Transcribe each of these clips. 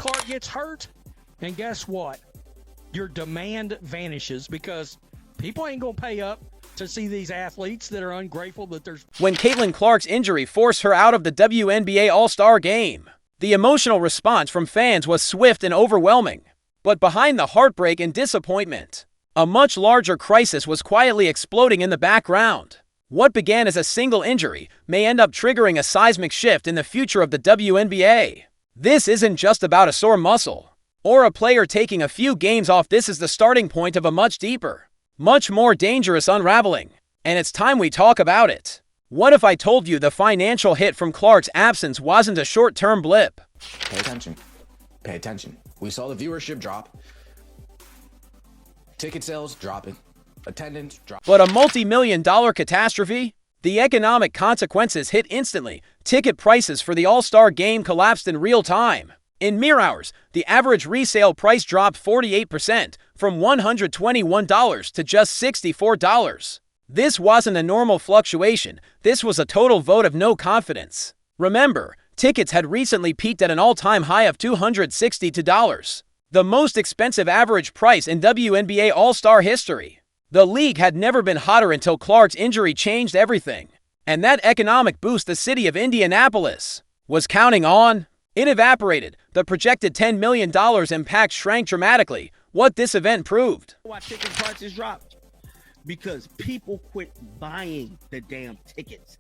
Clark gets hurt, and guess what? Your demand vanishes because people ain't going to pay up to see these athletes that are ungrateful that there's... When Caitlin Clark's injury forced her out of the WNBA All-Star Game, the emotional response from fans was swift and overwhelming. But behind the heartbreak and disappointment, a much larger crisis was quietly exploding in the background. What began as a single injury may end up triggering a seismic shift in the future of the WNBA. This isn't just about a sore muscle or a player taking a few games off. This is the starting point of a much deeper, much more dangerous unraveling. And it's time we talk about it. What if I told you the financial hit from Clark's absence wasn't a short-term blip? Pay attention. Pay attention. We saw the viewership drop. Ticket sales dropping. Attendance dropping. But a multi-million-dollar catastrophe? The economic consequences hit instantly. Ticket prices for the All-Star Game collapsed in real time. In mere hours, the average resale price dropped 48%, from $121 to just $64. This wasn't a normal fluctuation. This was a total vote of no confidence. Remember, tickets had recently peaked at an all-time high of $262, the most expensive average price in WNBA All-Star history. The league had never been hotter until Clark's injury changed everything. And that economic boost the city of Indianapolis was counting on, it evaporated. The projected $10 million impact shrank dramatically. What this event proved. Why ticket prices dropped? Because people quit buying the damn tickets.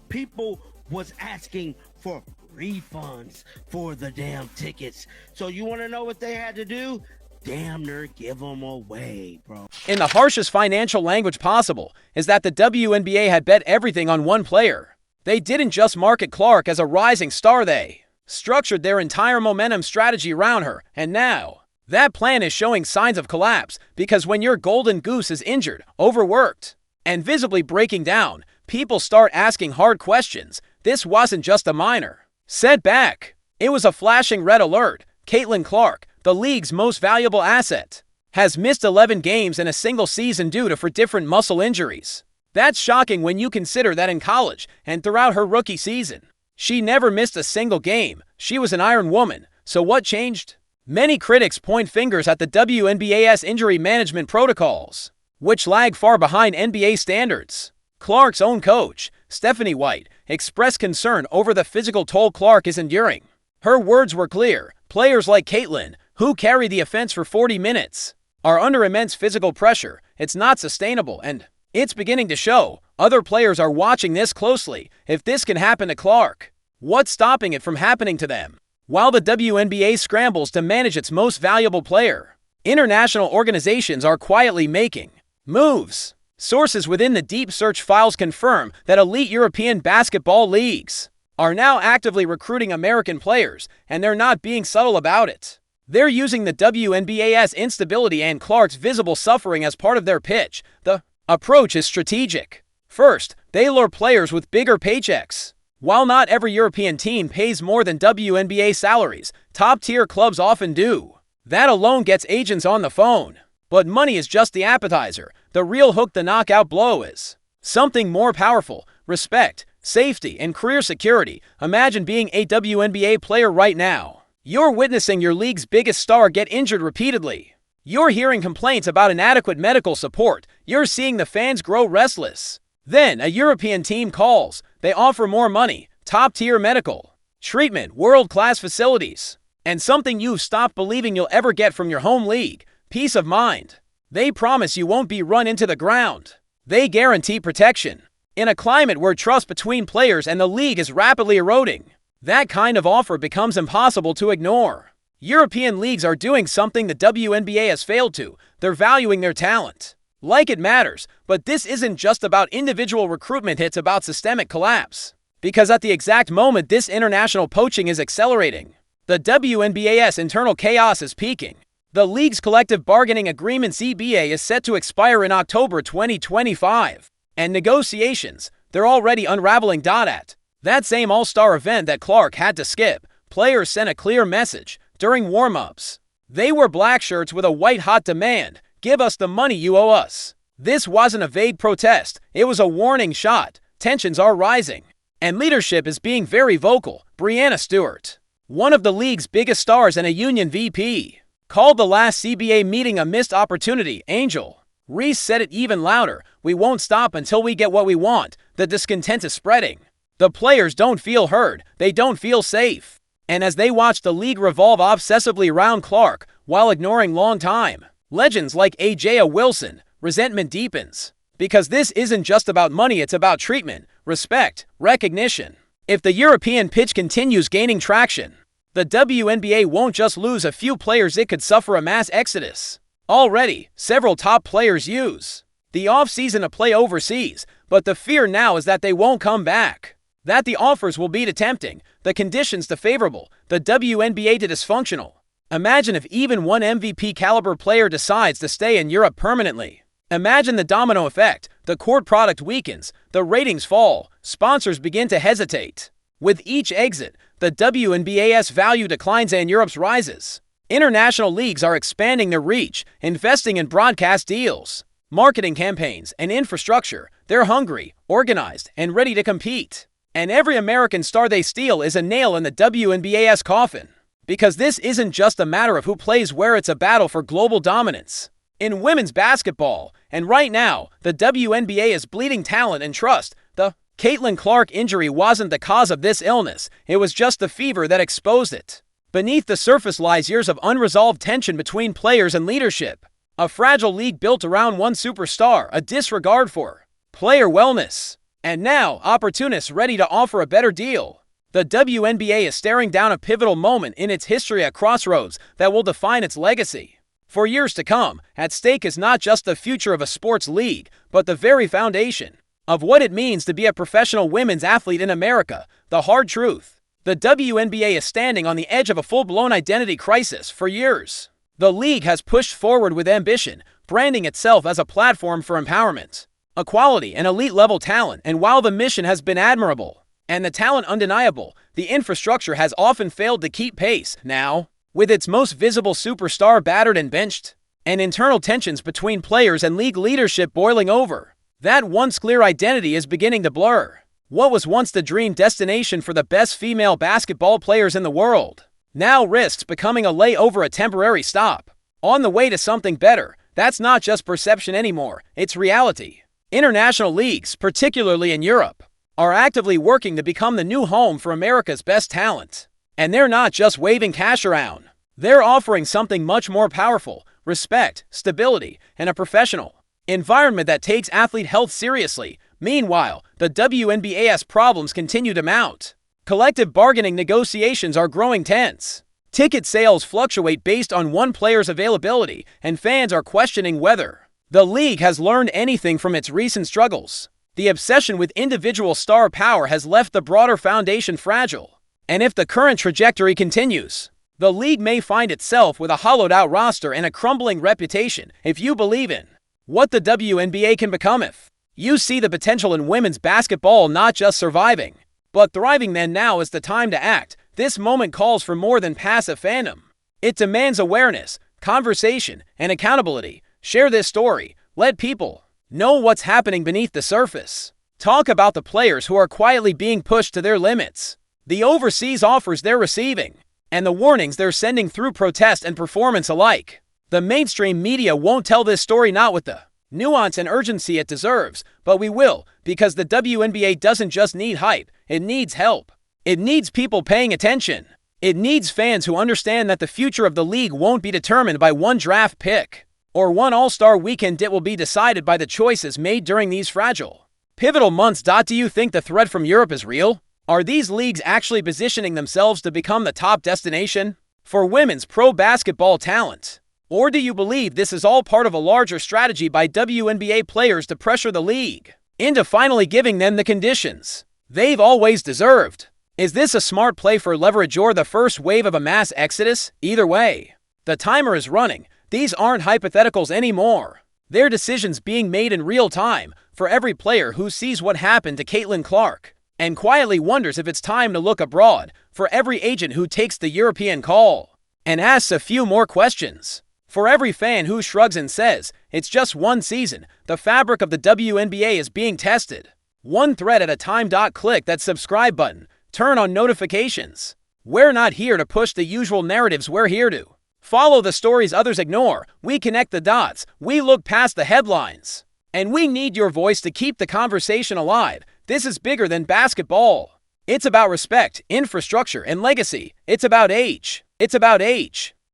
People was asking for refunds for the damn tickets. So you want to know what they had to do? Damn near give them away, bro. In the harshest financial language possible, is that the WNBA had bet everything on one player. They didn't just market Clark as a rising star, they structured their entire momentum strategy around her, and now, that plan is showing signs of collapse, because when your golden goose is injured, overworked, and visibly breaking down, people start asking hard questions. This wasn't just a minor setback. It was a flashing red alert. Caitlin Clark, the league's most valuable asset, has missed 11 games in a single season due to 4 different muscle injuries. That's shocking when you consider that in college and throughout her rookie season, she never missed a single game. She was an Iron Woman. So what changed? Many critics point fingers at the WNBA's injury management protocols, which lag far behind NBA standards. Clark's own coach, Stephanie White, expressed concern over the physical toll Clark is enduring. Her words were clear. Players like Caitlin, who carry the offense for 40 minutes, are under immense physical pressure. It's not sustainable, and it's beginning to show. Other players are watching this closely. If this can happen to Clark, what's stopping it from happening to them? While the WNBA scrambles to manage its most valuable player, international organizations are quietly making moves. Sources within the deep search files confirm that elite European basketball leagues are now actively recruiting American players, and they're not being subtle about it. They're using the WNBA's instability and Clark's visible suffering as part of their pitch. The approach is strategic. First, they lure players with bigger paychecks. While not every European team pays more than WNBA salaries, top-tier clubs often do. That alone gets agents on the phone. But money is just the appetizer. The real hook, the knockout blow, is something more powerful: respect, safety, and career security. Imagine being a WNBA player right now. You're witnessing your league's biggest star get injured repeatedly. You're hearing complaints about inadequate medical support. You're seeing the fans grow restless. Then a European team calls. They offer more money, top-tier medical treatment, world-class facilities, and something you've stopped believing you'll ever get from your home league: peace of mind. They promise you won't be run into the ground. They guarantee protection. In a climate where trust between players and the league is rapidly eroding, that kind of offer becomes impossible to ignore. European leagues are doing something the WNBA has failed to. They're valuing their talent like it matters. But this isn't just about individual recruitment, it's about systemic collapse. Because at the exact moment this international poaching is accelerating, the WNBA's internal chaos is peaking. The league's collective bargaining agreement CBA is set to expire in October 2025. And negotiations, they're already unraveling. At that same All-Star event that Clark had to skip, players sent a clear message during warm-ups. They wore black shirts with a white-hot demand: give us the money you owe us. This wasn't a vague protest. It was a warning shot. Tensions are rising, and leadership is being very vocal. Breanna Stewart, one of the league's biggest stars and a union VP, called the last CBA meeting a missed opportunity. Angel Reese said it even louder. "We won't stop until we get what we want. The discontent is spreading. The players don't feel heard. They don't feel safe." And as they watch the league revolve obsessively around Clark while ignoring long-time legends like A'ja Wilson, resentment deepens. Because this isn't just about money, it's about treatment, respect, recognition. If the European pitch continues gaining traction, the WNBA won't just lose a few players, it could suffer a mass exodus. Already, several top players use the offseason to play overseas, but the fear now is that they won't come back. That the offers will be too tempting, the conditions too favorable, the WNBA too dysfunctional. Imagine if even one MVP caliber player decides to stay in Europe permanently. Imagine the domino effect. The court product weakens, the ratings fall, sponsors begin to hesitate. With each exit, the WNBA's value declines and Europe's rises. International leagues are expanding their reach, investing in broadcast deals, marketing campaigns, and infrastructure. They're hungry, organized, and ready to compete. And every American star they steal is a nail in the WNBA's coffin. Because this isn't just a matter of who plays where, it's a battle for global dominance. In women's basketball, and right now, the WNBA is bleeding talent and trust. The Caitlin Clark injury wasn't the cause of this illness, it was just the fever that exposed it. Beneath the surface lies years of unresolved tension between players and leadership. A fragile league built around one superstar, a disregard for player wellness. And now, opportunists ready to offer a better deal. The WNBA is staring down a pivotal moment in its history, a crossroads that will define its legacy. For years to come, at stake is not just the future of a sports league, but the very foundation of what it means to be a professional women's athlete in America. The hard truth: the WNBA is standing on the edge of a full-blown identity crisis. For years, the league has pushed forward with ambition, branding itself as a platform for empowerment, equality, and elite-level talent. And while the mission has been admirable, and the talent undeniable, the infrastructure has often failed to keep pace. Now, with its most visible superstar battered and benched, and internal tensions between players and league leadership boiling over, that once clear identity is beginning to blur. What was once the dream destination for the best female basketball players in the world now risks becoming a layover, a temporary stop on the way to something better. That's not just perception anymore, it's reality. International leagues, particularly in Europe, are actively working to become the new home for America's best talent. And they're not just waving cash around. They're offering something much more powerful: respect, stability, and a professional environment that takes athlete health seriously. Meanwhile, the WNBA's problems continue to mount. Collective bargaining negotiations are growing tense. Ticket sales fluctuate based on one player's availability, and fans are questioning whether the league has learned anything from its recent struggles. The obsession with individual star power has left the broader foundation fragile. And if the current trajectory continues, the league may find itself with a hollowed-out roster and a crumbling reputation. If you believe in what the WNBA can become, if you see the potential in women's basketball not just surviving, but thriving, then now is the time to act. This moment calls for more than passive fandom. It demands awareness, conversation, and accountability. Share this story. Let people know what's happening beneath the surface. Talk about the players who are quietly being pushed to their limits, the overseas offers they're receiving, and the warnings they're sending through protest and performance alike. The mainstream media won't tell this story, not with the nuance and urgency it deserves, but we will, because the WNBA doesn't just need hype, it needs help. It needs people paying attention. It needs fans who understand that the future of the league won't be determined by one draft pick or one All-Star weekend. It will be decided by the choices made during these fragile, pivotal months. Do you think the threat from Europe is real? Are these leagues actually positioning themselves to become the top destination for women's pro basketball talent? Or do you believe this is all part of a larger strategy by WNBA players to pressure the league into finally giving them the conditions they've always deserved? Is this a smart play for leverage or the first wave of a mass exodus? Either way, the timer is running. These aren't hypotheticals anymore. They're decisions being made in real time. For every player who sees what happened to Caitlin Clark and quietly wonders if it's time to look abroad, for every agent who takes the European call and asks a few more questions, for every fan who shrugs and says, it's just one season, the fabric of the WNBA is being tested. One thread at a time. Click that subscribe button, turn on notifications, We're not here to push the usual narratives, we're here to follow the stories others ignore. We connect the dots. We look past the headlines. And we need your voice to keep the conversation alive. This is bigger than basketball. It's about respect, infrastructure, and legacy. It's about age. It's about age.